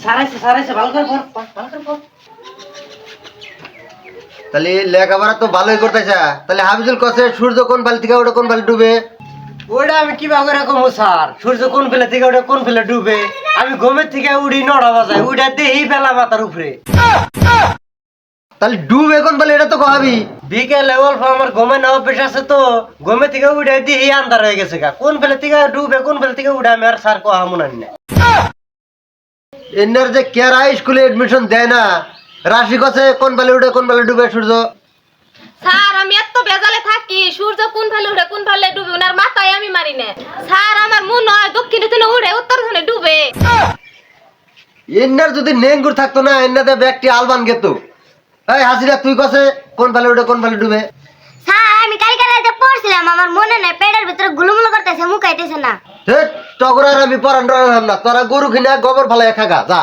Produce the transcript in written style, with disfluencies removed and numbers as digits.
সারাইছে ভালো করে পড় ভালো করে পড়। তাহলে লেখাপড়া তো ভালোই করতেছে। তাহলে হাফিজুল কসে সূর্য কোন পালি থেকে ওটা কোন পালি ডুবে? ওইটা আমি কিভাবে রকম স্যার, সূর্য কোন ফেলে থেকে ওটা কোন ফেলে ডুবে? আমি ঘুমের থেকে উড়ি 9টা বাজায়, ওইটা দেহি বেলা মাথার উপরে। তাহলে ডুবে কোন পালি এটা তো কহাবি। বিকেলে অল্প আমার ঘুমে না অভ্যেস আছে তো, ঘুমে থেকে উঠে দেহি আন্ধার হয়ে গেছে গা। কোন ফেলে থেকে ডুবে কোন ফেলে থেকে উঠে আমি আর স্যার কোহা মনে না। এনার যে কেরা স্কুলে এডমিশন দেয় না, রাশি কসে কোন পালি উঠে কোন পালি ডুবে সূর্য? স্যার আমি এত বেজালে থাকি, সূর্য কোন ফালে উঠে কোন ফালে ডুবে ওনার মাথায় আমি মারি না। স্যার আমার মন হয় দক্ষিণে দিনে উঠে উত্তর দিনে ডুবে। এনার যদি নেঙ্গুর থাকতো না, এনাতে ব্যক্তি আলবান গেত। এই হাসিরা তুই কসে কোন পালি উঠে কোন পালি ডুবে? স্যার আমি কালকে রাতে পড়ছিলাম, আমার মনে নাই, পেটের ভিতরে গুলুমুলু করতেছে, মুখ আইতেছে না। টগরার আমি পরান না, তোরা গরু কিনা গোবর ফালাই খাগা যা।